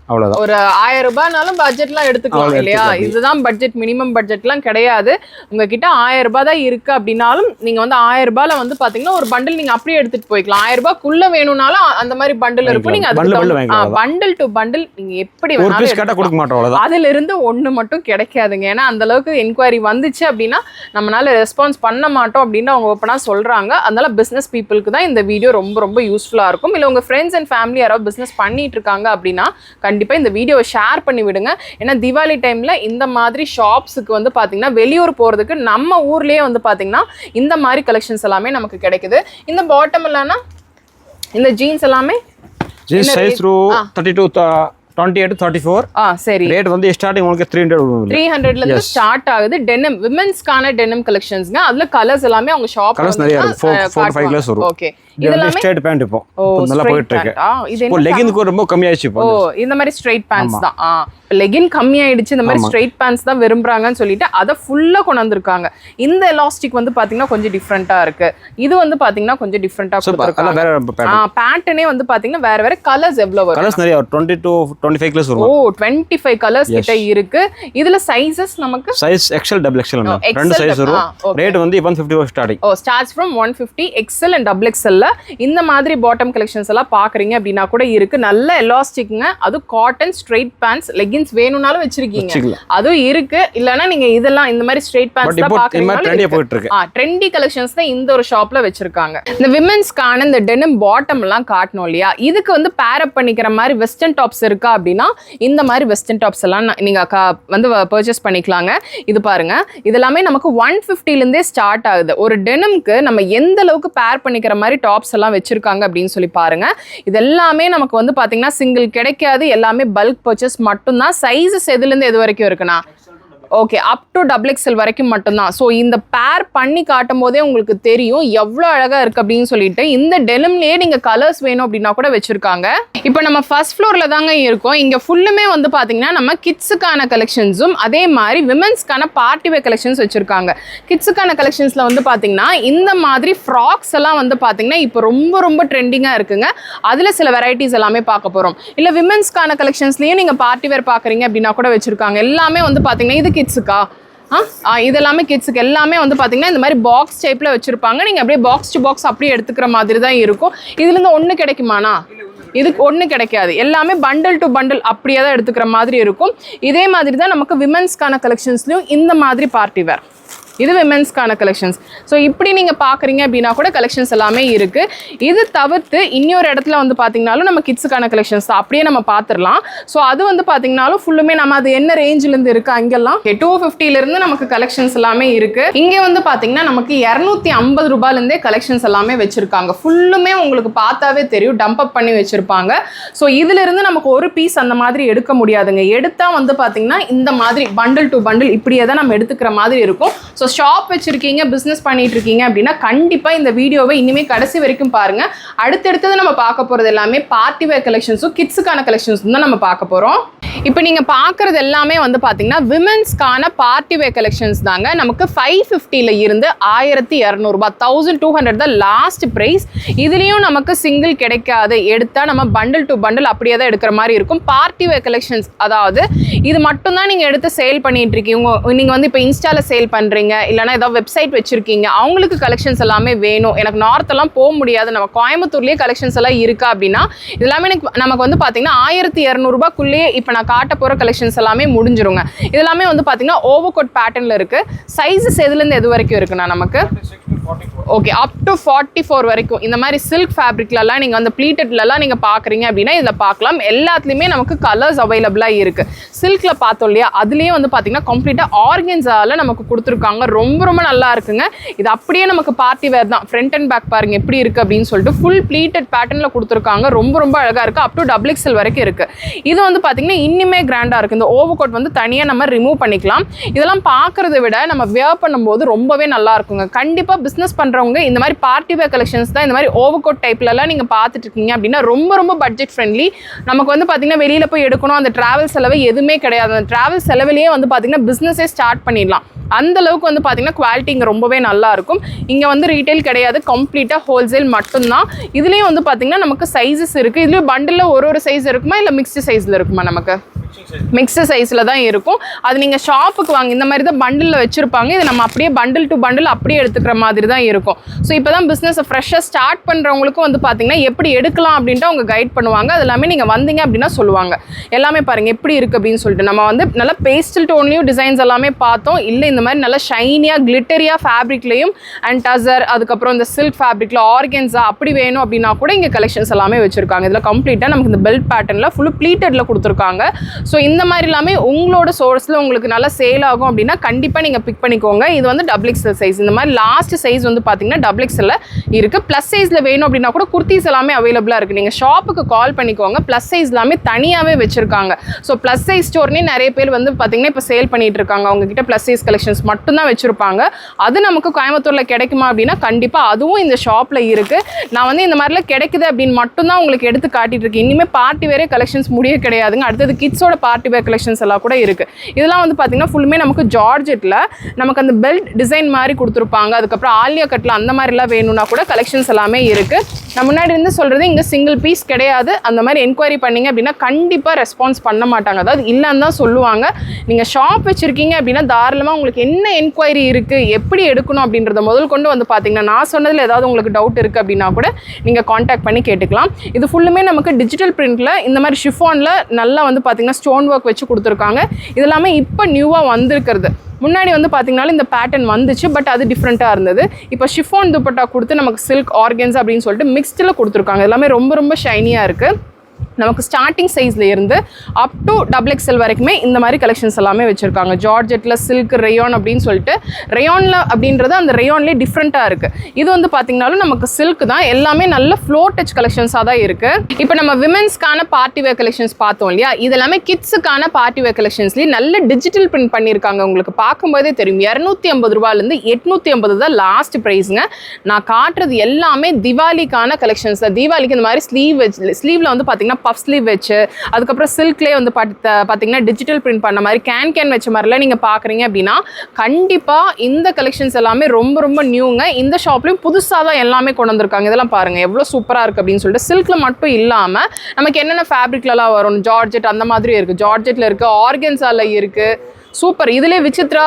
ஒரு 1000 ரூபாய்னாலும் பட்ஜெட்லாம் எடுத்துக்கலாம் இல்லையா? இதுதான் பட்ஜெட். மினிமம் பட்ஜெட்லாம் கிடையாது. உங்ககிட்ட 1000 ரூபாய் தான் இருக்கு அப்படின்னாலும் நீங்க வந்து 1000 ரூபாயில வந்து பாத்தீங்கன்னா ஒரு பண்டில் நீங்க அப்படியே எடுத்துட்டு போய்க்கலாம். 1000 ரூபாய்க்குள்ள வேணும்னாலும் அந்த மாதிரி பண்டில் இருக்கும். நீங்க பண்டில் டு பண்டில் நீங்க எப்படி வேணாலும் அதுல இருந்து ஒண்ணு மட்டும் கிடைக்காதுங்க. ஏன்னா அந்த அளவுக்கு என்கொயரி வந்துச்சு அப்படின்னா நம்மளால ரெஸ்பான்ஸ் பண்ண மாட்டோம் அப்படின்னு அவங்க ஓப்பனா சொல்றாங்க. அதனால பிசினஸ் பீப்புளுக்கு தான் இந்த வீடியோ ரொம்ப ரொம்ப யூஸ்ஃபுல்லா இருக்கும். இல்ல உங்க ஃப்ரெண்ட்ஸ் அண்ட் ஃபேமிலி யாராவது பிசினஸ் பண்ணிட்டு இருக்காங்க அப்படின்னா கண்டிப்பா இந்த வீடியோவை ஷேர் பண்ணி விடுங்க. ஏன்னா தீபாவளி டைம்ல இந்த மாதிரி ஷாப்ஸுக்கு வந்து பாத்தீங்கன்னா வெளியூர் போறதுக்கு நம்ம ஊர்லயே வந்து பாத்தீங்கன்னா இந்த மாதிரி கலெக்ஷன்ஸ் எல்லாமே நமக்கு கிடைக்குது. இந்த பாட்டம் எல்லாம்னா இந்த ஜீன்ஸ் எல்லாமே சைஸ் 32 28 to 34. சரி. ரேட் வந்து ஸ்டார்டிங் உங்களுக்கு 300ல இருந்து ஸ்டார்ட் ஆகுது. டெனிம் விமென்ஸ்கான டெனிம் கலெக்ஷன்ஸ்ங்க. அதுல கலர்ஸ் எல்லாமே அவங்க ஷாப் கலர்ஸ் நிறைய இருக்கு. 4-5 கலர்ஸ் வரும். ஓகே. இதெல்லாம் ஸ்ட்ரைட் பேண்ட் இப்போ நல்லா போயிட்டு இருக்கு. இப்போ லெகின்க்கு ரொம்ப கம்மி ஆயிடுச்சு இப்போ. இந்த மாதிரி ஸ்ட்ரைட் பேண்ட்ஸ் தான். லெகின் கம்மி ஆயிடுச்சு. இந்த மாதிரி ஸ்ட்ரைட் பேண்ட்ஸ் தான் விரும்புறாங்கன்னு சொல்லிட்டு அதை ஃபுல்லா கொண்டு வந்திருக்காங்க. இந்த எலாஸ்டிக் வந்து பாத்தீங்கன்னா கொஞ்சம் டிஃப்ரெண்டா இருக்கு. இது வந்து பாத்தீங்கன்னா கொஞ்சம் டிஃப்ரெண்டா கொடுத்திருக்காங்க. பேட்டர்னே வந்து பாத்தீங்கன்னா வேற வேற கலர்ஸ் எவ்வளவு வரும்? கலர்ஸ் நிறைய 20 to 25 கலர்ஸ் வரும். 25 கலர்ஸ் கிட்ட இருக்கு. இதுல சைஸஸ் நமக்கு சைஸ் XL double XL ரெண்டு சைஸ் வரும். ரேட் வந்து 150 starting. Starts from 150 XL and double XL. இந்த மாதிரி பாட்டம் கலெக்ஷன்ஸ் எல்லாம் பாக்குறீங்க அப்படின்னா கூட இருக்கு. நல்ல எலாஸ்டிக்ங்க. அது காட்டன் ஸ்ட்ரைட் பேண்ட்ஸ் லெகின்ஸ் வேணும்னாலும் வச்சிருக்கீங்க. அதுவும் இருக்கு. இல்லனா நீங்க இதெல்லாம் இந்த மாதிரி ஸ்ட்ரைட் பேண்ட்ஸ் தான் பாக்குறீங்க. ட்ரெண்டியா போயிட்டு இருக்கு. ட்ரெண்டி கலெக்ஷன்ஸ் தான் இந்த ஒரு ஷாப்ல வச்சிருக்காங்க. இந்த விமென்ஸ்கான இந்த டெனிம் பாட்டம் எல்லாம் காட்டணும் இல்லையா? இதுக்கு வந்து பேர் அப் பண்ணிக்கிற மாதிரி வெஸ்டர்ன் டாப்ஸ் இருக்கா அப்படின்னா இந்த மாதிரி வெஸ்டர்ன் டாப்ஸ் எல்லாம் நீங்க வந்து பர்ச்சேஸ் பண்ணிக்கலாங்க. இது பாருங்க. இதெல்லாமே நமக்கு 150ல இருந்தே ஸ்டார்ட் ஆகுது. ஒரு டெனிம்க்கு நம்ம எந்த அளவுக்கு பேர் பண்ணிக்கிற மாதிரி டாப்ஸ் எல்லாம் வச்சிருக்காங்க அப்படின்னு சொல்லி பாருங்க. இது எல்லாமே நமக்கு வந்து பாத்தீங்கன்னா சிங்கிள் கிடைக்காது. எல்லாமே பல்க் பர்ச்சேஸ் மட்டும்தான். சைஸஸ் எதுல இருந்து எது வரைக்கும் இருக்குன்னா okay up to double XL வரைக்கும் மட்டும்தான். ஸோ இந்த பேர் பண்ணி காட்டும் போதே உங்களுக்கு தெரியும் எவ்வளோ அழகா இருக்கு அப்படின்னு சொல்லிட்டு. இந்த டெனிம்லயே நீங்க கலர்ஸ் வேணும் அப்படின்னா கூட வச்சிருக்காங்க. இப்போ நம்ம ஃபர்ஸ்ட் ஃப்ளோர்ல தாங்க இருக்கோம். இங்க ஃபுல்லுமே வந்து பாத்தீங்கன்னா நம்ம கிட்ஸுக்கான கலெக்ஷன்ஸும் அதே மாதிரி விமென்ஸ்க்கான பார்ட்டி வேர் கலெக்ஷன்ஸ் வச்சிருக்காங்க. கிட்ஸுக்கான கலெக்ஷன்ஸ்ல வந்து பாத்தீங்கன்னா இந்த மாதிரி ஃப்ராக்ஸ் எல்லாம் வந்து பாத்தீங்கன்னா இப்போ ரொம்ப ரொம்ப ட்ரெண்டிங்கா இருக்குங்க. அதுல சில வெரைட்டிஸ் எல்லாமே பார்க்க போறோம். இல்ல விமென்ஸ்க்கான கலெக்ஷன்ஸ்லயே நீங்க பார்ட்டி வேர் பாக்குறீங்க அப்படின்னா கூட வச்சிருக்காங்க. எல்லாமே வந்து பாத்தீங்கன்னா இது கிட்ஸுக்கா இதெல்லாமே கிட்ஸுக்கு எல்லாமே வந்து பாத்தீங்கன்னா இந்த மாதிரி பாக்ஸ் டைப்ல வச்சிருப்பாங்க. நீங்க அப்படியே பாக்ஸ் டு பாக்ஸ் அப்படியே எடுத்துக்கிற மாதிரி தான் இருக்கும். இதுல இருந்து ஒண்ணு கிடைக்குமாண்ணா? இதுக்கு ஒன்று கிடைக்காது. எல்லாமே பண்டில் டு பண்டில் அப்படியே தான் எடுத்துக்கிற மாதிரி இருக்கும். இதே மாதிரி தான் நமக்கு விமென்ஸ்க்கான கலெக்ஷன்ஸ்லையும் இந்த மாதிரி பார்ட்டி வேர், இது விமென்ஸ்க்கான கலெக்ஷன்ஸ். ஸோ இப்படி நீங்கள் பார்க்குறீங்க அப்படின்னா கூட கலெக்ஷன்ஸ் எல்லாமே இருக்குது. இது தவிர்த்து இன்னொரு இடத்துல வந்து பார்த்தீங்கன்னாலும் நம்ம கிட்ஸுக்கான கலெக்ஷன்ஸ் தான் அப்படியே நம்ம பார்த்துடலாம். ஸோ அது வந்து பார்த்தீங்கன்னாலும் ஃபுல்லுமே நம்ம அது என்ன ரேஞ்சிலேருந்து இருக்குது அங்கெல்லாம் 250 நமக்கு கலெக்ஷன்ஸ் எல்லாமே இருக்குது. இங்கே வந்து பார்த்தீங்கன்னா நமக்கு 250 ரூபாயிலேருந்தே கலெக்ஷன்ஸ் எல்லாமே வச்சுருக்காங்க. ஃபுல்லுமே உங்களுக்கு பார்த்தாவே தெரியும் டம்ப் அப் பண்ணி வச்சுருப்பாங்க. ஸோ இதிலிருந்து நமக்கு ஒரு பீஸ் அந்த மாதிரி எடுக்க முடியாதுங்க. எடுத்தால் வந்து பார்த்தீங்கன்னா இந்த மாதிரி பண்டில் டு பண்டில் இப்படியே தான் நம்ம எடுத்துக்கிற மாதிரி இருக்கும். ஸோ ஷாப் வச்சுருக்கீங்க, பிஸ்னஸ் பண்ணிட்டு இருக்கீங்க அப்படின்னா கண்டிப்பாக இந்த வீடியோவை இனிமேல் கடைசி வரைக்கும் பாருங்கள். அடுத்தடுத்தது நம்ம பார்க்க போகிறது எல்லாமே பார்ட்டி வேர் கலெக்ஷன்ஸும் கிட்ஸுக்கான கலெக்ஷன்ஸும் தான் நம்ம பார்க்க போகிறோம். இப்போ நீங்கள் பார்க்குறது எல்லாமே வந்து பார்த்தீங்கன்னா விமென்ஸ்க்கான பார்ட்டி வேர் கலெக்ஷன்ஸ் தாங்க. நமக்கு 550 இருந்து 1200 ரூபாய், 1200 தான் லாஸ்ட் ப்ரைஸ். இதுலேயும் நமக்கு சிங்கிள் கிடைக்காது. எடுத்தால் நம்ம பண்டில் டு பண்டில் அப்படியே தான் எடுக்கிற மாதிரி இருக்கும். பார்ட்டி வேர் கலெக்ஷன்ஸ் அதாவது இது மட்டும்தான் நீங்கள் எடுத்து சேல் பண்ணிட்டு இருக்கீங்க. நீங்கள் வந்து இப்போ இன்ஸ்டாவில் சேல் பண்ணுறீங்க, இல்லைனா ஏதாவது வெப்சைட் வச்சுருக்கீங்க, அவங்களுக்கு கலெக்ஷன்ஸ் எல்லாமே வேணும். எனக்கு நார்த்தெல்லாம் போக முடியாது, நம்ம கோயம்புத்தூர்லேயே கலெக்ஷன்ஸ் எல்லாம் இருக்கா அப்படின்னா இதெல்லாமே நமக்கு வந்து பார்த்தீங்கன்னா 1200 ரூபாய்க்குள்ளேயே இப்போ நான் காட்ட போகிற கலெக்ஷன்ஸ் எல்லாமே முடிஞ்சிருங்க. இதெல்லாமே வந்து பார்த்தீங்கன்னா ஓவர் கோட் பேட்டர்னில் இருக்குது. சைஸஸ் எதுலேருந்து எது வரைக்கும் இருக்குண்ணா நமக்கு? ஓகே, அப் டு 44 வரைக்கும். இந்த மாதிரி சில்க் ஃபேப்ரிக்லலாம் நீங்கள் வந்து ப்ளீட்டட்லலாம் நீங்கள் பார்க்குறீங்க அப்படின்னா இதில் பார்க்கலாம். எல்லாத்துலேயுமே நமக்கு கலர்ஸ் அவைலபிளாக இருக்குது. சில்கில் பார்த்தோம் இல்லையா, அதுலேயே வந்து பார்த்தீங்கன்னா கம்ப்ளீட்டாக ஆர்கன்ஸால் நமக்கு கொடுத்துருக்காங்க. ரொம்ப ரொம்ப நல்லா இருக்குங்க. இது அப்படியே நமக்கு பார்ட்டி வேர் தான். ஃப்ரண்ட் அண்ட் பேக் பாருங்கள் எப்படி இருக்குது அப்படின்னு சொல்லிட்டு ஃபுல் ப்ளீட்டட் பேட்டர்னில் கொடுத்துருக்காங்க. ரொம்ப ரொம்ப அழகாக இருக்குது. அப் டு XXL வரைக்கும் இருக்குது. இது வந்து பார்த்தீங்கன்னா இன்னுமே கிராண்டாக இருக்குது. இந்த ஓவர் கோட் வந்து தனியாக நம்ம ரிமூவ் பண்ணிக்கலாம். இதெல்லாம் பார்க்குறத விட நம்ம வியர் பண்ணும்போது ரொம்பவே நல்லா இருக்குங்க. கண்டிப்பாக பிஸ்னஸ் பண்ணுறவங்க இந்த மாதிரி பார்ட்டி வேர் கலெக்ஷன்ஸ் தான் இந்த மாதிரி ஓவர் கோட் டைப்லலாம் நீங்கள் பார்த்துட்டு இருக்கீங்க அப்படின்னா ரொம்ப ரொம்ப பட்ஜெட் ஃப்ரெண்ட்லி. நமக்கு வந்து பார்த்தீங்கன்னா வெளியில் போய் எடுக்கணும், அந்த ட்ராவல் செலவு எதுவுமே கிடையாது. அந்த ட்ராவல் செலவுலேயே வந்து பார்த்தீங்கன்னா பிஸ்னஸே ஸ்டார்ட் பண்ணிடலாம். அந்த அளவுக்கு வந்து பார்த்தீங்கன்னா குவாலிட்டி இங்கே ரொம்பவே நல்லா இருக்கும். இங்கே வந்து ரீட்டைல் கிடையாது, கம்ப்ளீட்டாக ஹோல்சேல் மட்டும்தான். இதுலேயும் வந்து பார்த்தீங்கன்னா நமக்கு சைஸஸ் இருக்குது. இதுலேயும் பண்டில் ஒரு சைஸ் இருக்குமா இல்லை மிக்ஸ்டு சைஸில் இருக்குமா? நமக்கு மிக்ஸ்டு சைஸில் தான் இருக்கும். அது நீங்கள் ஷாப்புக்கு வாங்க இந்த மாதிரி தான் பண்டிலில் வச்சுருப்பாங்க. இது நம்ம அப்படியே பண்டில் டு பண்டில் அப்படியே எடுத்துக்கிற மாதிரி தான் இருக்கும். ஸோ இப்போ தான் பிஸ்னஸை ஃப்ரெஷ்ஷாக ஸ்டார்ட் பண்ணுறவங்களுக்கும் வந்து பார்த்தீங்கன்னா எப்படி எடுக்கலாம் அப்படின்ட்டு அவங்க கைட் பண்ணுவாங்க. அது எல்லாமே நீங்கள் வந்தீங்க அப்படின்னா சொல்லுவாங்க. எல்லாமே பாருங்கள் எப்படி இருக்குது அப்படின்னு சொல்லிட்டு. நம்ம வந்து நல்லா பேஸ்டல் டோன்லேயும் டிசைன்ஸ் எல்லாமே பார்த்தோம். இல்லை இந்த மாதிரி நல்லா ஷைனியாக கிளிட்டரியாக ஃபேப்ரிக்லேயும் அண்ட் டசர், அதுக்கப்புறம் இந்த சில்க் ஃபேப்ரிக்கில் ஆர்கன்ஸா அப்படி வேணும் அப்படின்னா கூட இங்கே கலெக்ஷன்ஸ் எல்லாமே வச்சுருக்காங்க. இதில் கம்ப்ளீட்டாக நமக்கு இந்த பெல்ட் பேட்டர்னில் ஃபுல்லு ப்ளீட்டடில் கொடுத்துருக்காங்க. ஸோ இந்த மாதிரி எல்லாமே உங்களோட சோர்ஸில் உங்களுக்கு நல்லா சேல் ஆகும் அப்படின்னா கண்டிப்பாக நீங்கள் பிக் பண்ணிக்கோங்க. இது வந்து XXL சைஸ். இந்த மாதிரி லாஸ்ட் சைஸ் வந்து பார்த்தீங்கன்னா XXL இருக்குது. ப்ளஸ் சைஸில் வேணும் அப்படின்னா கூட குர்த்திஸ் எல்லாமே அவைலபிளாக இருக்குது. நீங்கள் ஷாப்புக்கு கால் பண்ணிக்கோங்க. ப்ளஸ் சைஸ் எல்லாமே தனியாகவே வச்சுருக்காங்க. ஸோ ப்ளஸ் சைஸ் ஸ்டோர்னே நிறைய பேர் வந்து பார்த்தீங்கன்னா இப்போ சேல் பண்ணிட்டு இருக்காங்க. அவங்ககிட்ட ப்ளஸ் சைஸ் கலெக்ஷன்ஸ் மட்டும்தான் வச்சுருப்பாங்க. அது நமக்கு கோயம்புத்தூரில் கிடைக்குமா அப்படின்னா கண்டிப்பாக அதுவும் இந்த ஷாப்பில் இருக்குது. நான் வந்து இந்த மாதிரிலாம் கிடைக்குது அப்படின்னு மட்டும்தான் உங்களுக்கு எடுத்து காட்டிட்டு இருக்கேன். இனிமேல் பார்ட்டி வேறே கலெக்ஷன்ஸ் முடிய கிடையாதுங்க. அடுத்தது கிட்ஸோட பார்ட்டி வேர் கலெக்ஷன்ஸ் எல்லாம் கூட இருக்குது. இதெல்லாம் வந்து பார்த்தீங்கன்னா ஃபுல்லுமே நமக்கு ஜார்ஜெட்டில் நமக்கு அந்த பெல்ட் டிசைன் மாதிரி கொடுத்துருப்பாங்க. அதுக்கப்புறம் ஆலியா கட்டில் அந்த மாதிரிலாம் வேணும்னா கூட கலெக்ஷன்ஸ் எல்லாமே இருக்குது. நான் முன்னாடி இருந்து சொல்கிறது இங்கே சிங்கிள் பீஸ் கிடையாது. அந்த மாதிரி என்கொயரி பண்ணிங்க அப்படின்னா கண்டிப்பாக ரெஸ்பான்ஸ் பண்ண மாட்டாங்க. அதாவது இல்லைன்னு தான் சொல்லுவாங்க. நீங்கள் ஷாப் வச்சுருக்கீங்க அப்படின்னா தாராளமாக உங்களுக்கு என்ன என்கொயரி இருக்குது, எப்படி எடுக்கணும் அப்படின்றத முதல் கொண்டு வந்து பார்த்தீங்கன்னா நான் சொன்னதில் ஏதாவது உங்களுக்கு டவுட் இருக்குது அப்படின்னா கூட நீங்கள் காண்டாக்ட் பண்ணி கேட்டுக்கலாம். இது ஃபுல்லுமே நமக்கு டிஜிட்டல் பிரிண்டில் இந்த மாதிரி ஷிஃபானில் நல்லா வந்து பார்த்தீங்கன்னா ஸ்டோன் ஒர்க் வச்சு கொடுத்துருக்காங்க. இது எல்லாமே இப்போ நியூவாக வந்திருக்கிறது. முன்னாடி வந்து பார்த்தீங்கன்னா இந்த பேட்டர்ன் வந்துச்சு, பட் அது டிஃப்ரெண்ட்டாக இருந்தது. இப்போ ஷிஃபான் துப்பட்டா கொடுத்து நமக்கு சில்க் ஆர்கன்ஸ் அப்படின்னு சொல்லிட்டு மிக்ஸ்டில் கொடுத்துருக்காங்க. எல்லாமே ரொம்ப ரொம்ப ஷைனியாக இருக்குது. நமக்கு ஸ்டார்டிங் சைஸில் இருந்து அப் டு XXL வரைக்குமே இந்த மாதிரி கலெக்ஷன்ஸ் எல்லாமே வச்சுருக்காங்க. ஜார்ஜெட்டில் சில்க் ரேயான் அப்படின்னு சொல்லிட்டு ரேயானில் அப்படின்றது அந்த ரேயான்லேயே டிஃப்ரெண்ட்டாக இருக்குது. இது வந்து பார்த்திங்கனாலும் நமக்கு சில்க் தான். எல்லாமே நல்ல ஃப்ளோர் டச் கலெக்ஷன்ஸாக தான் இருக்குது. இப்போ நம்ம விமென்ஸ்க்கான பார்ட்டி வேர் கலெக்ஷன்ஸ் பார்த்தோம் இல்லையா, இது எல்லாமே கிட்ஸுக்கான பார்ட்டி வேர் கலெக்ஷன்ஸ்லேயே நல்ல டிஜிட்டல் பிரிண்ட் பண்ணியிருக்காங்க. உங்களுக்கு பார்க்கும்போதே தெரியும். 250 ரூபாயிலேருந்து 850 தான் லாஸ்ட் ப்ரைஸுங்க. நான் காட்டுறது எல்லாமே திவாலிக்கான கலெக்ஷன்ஸ் தான். தீபாவளிக்கு இந்த மாதிரி ஸ்லீவில் வந்து பார்த்திங்கன்னா பஃப் ஸ்லீவ் வச்சு, அதுக்கப்புறம் சில்க்லேயே வந்து பார்த்தீங்கன்னா டிஜிட்டல் பிரிண்ட் பண்ண மாதிரி கேன் வச்ச மாதிரிலாம் நீங்கள் பார்க்குறீங்க அப்படின்னா கண்டிப்பாக இந்த கலெக்ஷன்ஸ் எல்லாமே ரொம்ப ரொம்ப நியூங்க. இந்த ஷாப்லேயும் புதுசாக தான் எல்லாமே கொண்டு வந்திருக்காங்க. இதெல்லாம் பாருங்கள் எவ்வளோ சூப்பராக இருக்குது அப்படின்னு சொல்லிட்டு. சில்கில் மட்டும் இல்லாமல் நமக்கு என்னென்ன ஃபேப்ரிக்லலாம் வரும், ஜார்ஜெட் அந்த மாதிரி இருக்குது. ஜார்ஜெட்டில் இருக்குது, ஆர்கன்ஸாவில் இருக்குது. சூப்பர். இதுலேயே விசித்ரா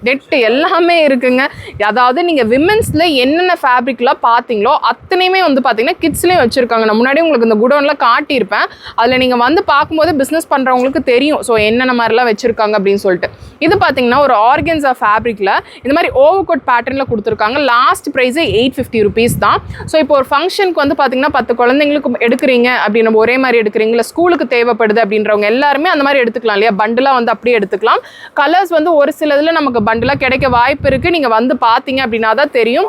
நெட் எல்லாமே இருக்குங்க. அதாவது நீங்கள் விமென்ஸில் என்னென்ன ஃபேப்ரிக்லாம் பார்த்தீங்களோ அத்தனையுமே வந்து பார்த்தீங்கன்னா கிட்ஸ்லேயும் வச்சுருக்காங்க. நான் முன்னாடி உங்களுக்கு இந்த குடோனில் காட்டியிருப்பேன். அதில் நீங்கள் வந்து பார்க்கும்போது பிஸ்னஸ் பண்ணுறவங்களுக்கு தெரியும் ஸோ என்னென்ன மாதிரிலாம் வச்சுருக்காங்க அப்படின்னு சொல்லிட்டு. இது பார்த்தீங்கன்னா ஒரு ஆர்கன்ஸா ஃபேப்ரிக்கில் இந்த மாதிரி ஓவர் கோட் பேட்டர்னில் கொடுத்துருக்காங்க. லாஸ்ட் ப்ரைஸே 850 rupees தான். ஸோ இப்போ ஒரு ஃபங்க்ஷனுக்கு வந்து பார்த்தீங்கன்னா 10 குழந்தைங்களுக்கு எடுக்கிறீங்க அப்படின்னு நம்ம ஒரே மாதிரி எடுக்கிறீங்க, இல்லை ஸ்கூலுக்கு தேவைப்படுது அப்படின்றவங்க எல்லாருமே அந்த மாதிரி எடுத்துக்கலாம் இல்லையா? பண்டிலாக வந்து அப்படியே எடுத்துக்கலாம். கலர்ஸ் வந்து ஒரு சிலதில் நமக்கு பண்டிலாக கிடைக்க வாய்ப்பு இருக்குது. நீங்கள் வந்து பார்த்தீங்க அப்படின்னா தான் தெரியும்.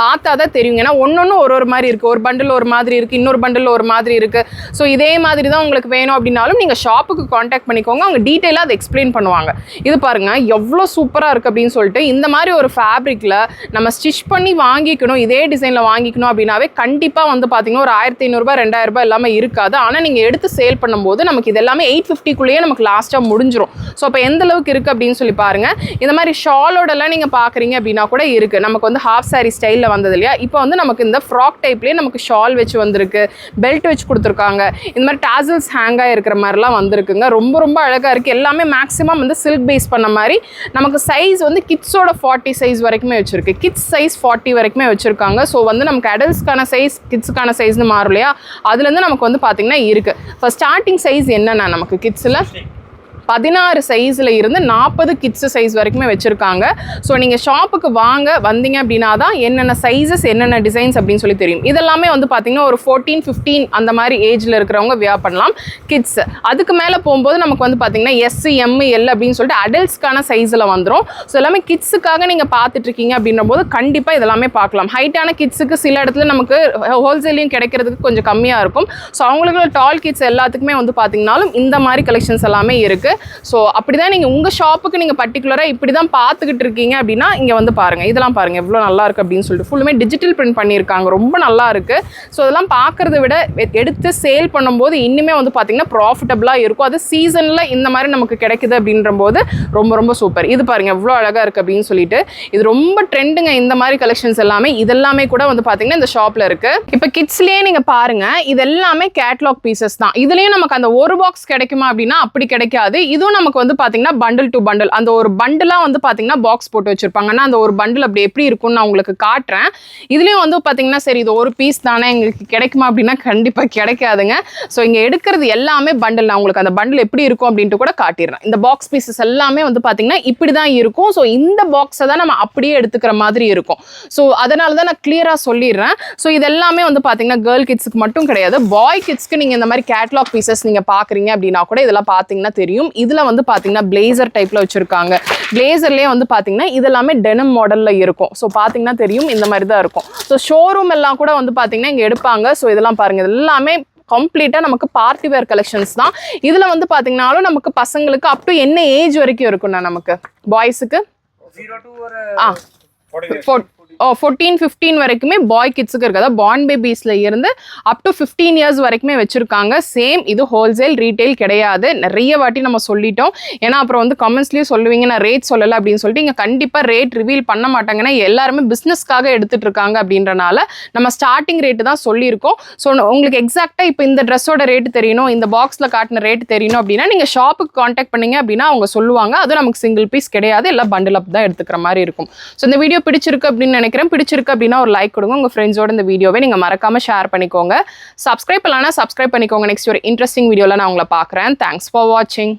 பார்த்தா தான் தெரியும். ஏன்னா ஒன்று ஒரு மாதிரி இருக்குது. ஒரு பண்டில் ஒரு மாதிரி இருக்குது, இன்னொரு பண்டில் ஒரு மாதிரி இருக்குது. ஸோ இதே மாதிரி தான் உங்களுக்கு வேணும் அப்படின்னாலும் நீங்கள் ஷாப்புக்கு காண்டாக்ட் பண்ணிக்கோங்க. அவங்க டீட்டெயிலாக அதை எக்ஸ்பிளைன் பண்ணுவாங்க. இது பாருங்கள் எவ்வளோ சூப்பராக இருக்குது அப்படின்னு சொல்லிட்டு. இந்த மாதிரி ஒரு ஃபேப்ரிக்கில் நம்ம ஸ்டிச் பண்ணி வாங்கிக்கணும், இதே டிசைனில் வாங்கிக்கணும் அப்படின்னாவே கண்டிப்பாக வந்து பார்த்தீங்கன்னா ஒரு 1500 2000 எல்லாமே இருக்காது. ஆனால் நீங்கள் எடுத்து சேல் பண்ணும்போது நமக்கு இது எல்லாமே 850க்குள்ளேயே நமக்கு லாஸ்ட்டாக முடிஞ்சிடும். ஸோ அப்போ எந்த அளவுக்கு இருக்குது அப்படின்னு சொல்லி பாருங்கள். இந்த மாதிரி ஷாலோடெல்லாம் நீங்கள் பார்க்குறீங்க அப்படின்னா கூட இருக்குது. நமக்கு வந்து ஹாஃப் சாரி ஸ்டைலில் வந்தது இல்லையா? இப்போ வந்து நமக்கு இந்த ஃப்ராக் டைப்லேயே நமக்கு ஷால் வச்சு வந்திருக்கு, பெல்ட் வச்சு கொடுத்துருக்காங்க. இந்த மாதிரி டாசல்ஸ் ஹேங்காக இருக்கிற மாதிரிலாம் வந்திருக்குங்க. ரொம்ப ரொம்ப அழகாக இருக்குது. எல்லாமே மேக்ஸிமம் வந்து சில்க் பேஸ் பண்ண மாதிரி. நமக்கு சைஸ் வந்து கிட்ஸோட 40 சைஸ் வரைக்குமே வச்சுருக்கு. கிட்ஸ் சைஸ் 40 வரைக்குமே வச்சுருக்காங்க. ஸோ வந்து நமக்கு அடல்ட்ஸ்க்கான சைஸ் கிட்ஸுக்கான சைஸ்னு மாறும் இல்லையா? அதுலேருந்து நமக்கு வந்து பார்த்திங்கன்னா இருக்குது. இப்போ ஸ்டார்டிங் சைஸ் என்னென்னா நமக்கு கிட்ஸில் 16 சைஸில் இருந்து 40 கிட்ஸு சைஸ் வரைக்குமே வச்சுருக்காங்க. ஸோ நீங்கள் ஷாப்புக்கு வந்தீங்க அப்படின்னா தான் என்னென்ன சைஸஸ் என்னென்ன டிசைன்ஸ் அப்படின்னு சொல்லி தெரியும். இதெல்லாமே வந்து பார்த்திங்கன்னா ஒரு 14 15 அந்த மாதிரி ஏஜில் இருக்கிறவங்க வியர் பண்ணலாம் கிட்ஸ். அதுக்கு மேலே போகும்போது நமக்கு வந்து பார்த்திங்கன்னா எஸ் எம் எல் அப்படின்னு சொல்லிட்டு அடல்ட்ஸ்க்கான சைஸில் வந்துடும். ஸோ எல்லாமே கிட்ஸுக்காக நீங்கள் பார்த்துட்ருக்கீங்க அப்படின்ற போது கண்டிப்பாக இதெல்லாமே பார்க்கலாம். ஹைட்டான கிட்ஸுக்கு சில இடத்துல நமக்கு ஹோல்சேலையும் கிடைக்கிறதுக்கு கொஞ்சம் கம்மியாக இருக்கும். ஸோ அவங்களுக்கு டால் கிட்ஸ் எல்லாத்துக்குமே வந்து பார்த்திங்கனாலும் இந்த மாதிரி கலெக்ஷன்ஸ் எல்லாமே இருக்குது. ஸோ அப்படி தான் நீங்கள் உங்கள் ஷாப்புக்கு நீங்கள் பர்டிகுலராக இப்படி தான் பார்த்துக்கிட்டு இருக்கீங்க அப்படின்னா இங்கே வந்து பாருங்கள். இதெல்லாம் பாருங்கள் எவ்வளோ நல்லா இருக்குது அப்படின்னு சொல்லிட்டு. ஃபுல்லுமே டிஜிட்டல் பிரிண்ட் பண்ணியிருக்காங்க. ரொம்ப நல்லா இருக்குது. ஸோ அதெல்லாம் பார்க்குறத விட எடுத்து சேல் பண்ணும்போது இன்னுமே வந்து பார்த்திங்கன்னா ப்ராஃபிட்டபுளாக இருக்கும். அது சீசனில் இந்த மாதிரி நமக்கு கிடைக்குது அப்படின்ற போது ரொம்ப ரொம்ப சூப்பர். இது பாருங்கள் எவ்வளோ அழகாக இருக்குது அப்படின்னு சொல்லிட்டு. இது ரொம்ப ட்ரெண்டுங்க இந்த மாதிரி கலெக்ஷன்ஸ் எல்லாமே. இதெல்லாமே கூட வந்து பார்த்திங்கன்னா இந்த ஷாப்பில் இருக்குது. இப்போ கிட்ஸ்லேயே நீங்கள் பாருங்கள், இது எல்லாமே கேட்லாக் பீசஸ் தான். இதுலேயும் நமக்கு அந்த ஒரு பாக்ஸ் கிடைக்குமா அப்படின்னா அப்படி கிடைக்காது. இதுவும் நமக்கு வந்து பார்த்தீங்கன்னா பண்டில் டு பண்டில், அந்த ஒரு பண்டிலாக வந்து பார்த்தீங்கன்னா பாக்ஸ் போட்டு வச்சுருப்பாங்கன்னா அந்த ஒரு பண்டில் அப்படி எப்படி இருக்கும்னு நான் உங்களுக்கு காட்டுறேன். இதுலேயும் வந்து பார்த்தீங்கன்னா சரி இது ஒரு பீஸ் தானே எங்களுக்கு கிடைக்குமா அப்படின்னா கண்டிப்பாக கிடைக்காதுங்க. ஸோ இங்கே எடுக்கிறது எல்லாமே பண்டில். நான் உங்களுக்கு அந்த பண்டில் எப்படி இருக்கும் அப்படின்ட்டு கூட காட்டிடுறேன். இந்த பாக்ஸ் பீசஸ் எல்லாமே வந்து பார்த்தீங்கன்னா இப்படி தான் இருக்கும். ஸோ இந்த பாக்ஸை தான் நம்ம அப்படியே எடுத்துக்கிற மாதிரி இருக்கும். ஸோ அதனால தான் நான் கிளியராக சொல்லிடுறேன். ஸோ இது எல்லாமே வந்து பார்த்தீங்கன்னா கேர்ள் கிட்ஸுக்கு மட்டும் கிடையாது, பாய் கிட்ஸ்க்கு நீங்கள் இந்த மாதிரி கேட்லாக் பீசஸ் நீங்கள் பார்க்குறீங்க அப்படின்னா கூட இதெல்லாம் பார்த்தீங்கன்னா தெரியும். இதில் வந்து பார்த்தீங்கன்னா பிளேசர் டைப்பில் வச்சுருக்காங்க. பிளேசர்லேயே வந்து பார்த்தீங்கன்னா இதெல்லாமே டெனம் மாடலில் இருக்கும். ஸோ பார்த்தீங்கன்னா தெரியும் இந்த மாதிரி தான் இருக்கும். ஸோ ஷோரூம் எல்லாம் கூட வந்து பார்த்தீங்கன்னா இங்கே எடுப்பாங்க. ஸோ இதெல்லாம் பாருங்கள், இது எல்லாமே கம்ப்ளீட்டாக நமக்கு பார்ட்டி வேர் கலெக்ஷன்ஸ் தான். இதில் வந்து பார்த்தீங்கன்னாலும் நமக்கு பசங்களுக்கு அப் டு என்ன ஏஜ் வரைக்கும் இருக்குண்ணா? நமக்கு பாய்ஸுக்கு 14 15 வரைக்குமே பாய் கிட்ஸுக்கு இருக்குது. அதாவது பார்ன் பேபிஸில் இருந்து அப் டு 15 இயர்ஸ் வரைக்குமே வச்சுருக்காங்க. சேம் இது ஹோல்சேல் ரீட்டைல் கிடையாது. நிறைய வாட்டி நம்ம சொல்லிட்டோம். ஏன்னா அப்புறம் வந்து கமெண்ட்ஸ்லேயும் சொல்லுவீங்க நான் ரேட் சொல்லலை அப்படின்னு சொல்லிட்டு. இங்கே கண்டிப்பாக ரேட் ரிவீல் பண்ண மாட்டாங்கன்னா எல்லாருமே பிஸ்னஸ்க்காக எடுத்துகிட்டு இருக்காங்க அப்படின்றனால நம்ம ஸ்டார்டிங் ரேட்டு தான் சொல்லியிருக்கோம். ஸோ உங்களுக்கு எக்ஸாக்டாக இப்போ இந்த ட்ரெஸ்ஸோட ரேட்டு தெரியணும், இந்த பாக்ஸில் காட்டின ரேட்டு தெரியணும் அப்படின்னா நீங்கள் ஷாப்புக்கு காண்டாக்ட் பண்ணிங்க அப்படின்னா அவங்க சொல்லுவாங்க. அதுவும் நமக்கு சிங்கிள் பீஸ் கிடையாது, எல்லாம் பண்டில் அப் தான் எடுத்துக்கிற மாதிரி இருக்கும். ஸோ இந்த வீடியோ பிடிச்சிருக்கு அப்படின்னு நினைக்கிறேன். பிடிச்சிருக்கு அப்படின்னா ஒரு லைக் கொடுங்க. உங்க ஃப்ரெண்ட்ஸோட இந்த வீடியோவை நீங்க மறக்காம ஷேர் பண்ணிக்கோங்க. சப்ஸ்கிரைப் பண்ணலனா சப்ஸ்கிரைப் பண்ணிக்கோங்க. நெக்ஸ்ட் ஒரு இன்ட்ரெஸ்டிங் வீடியோல நான் உங்களை பார்க்குறேன். தேங்க்ஸ் ஃபார் வாட்சிங்.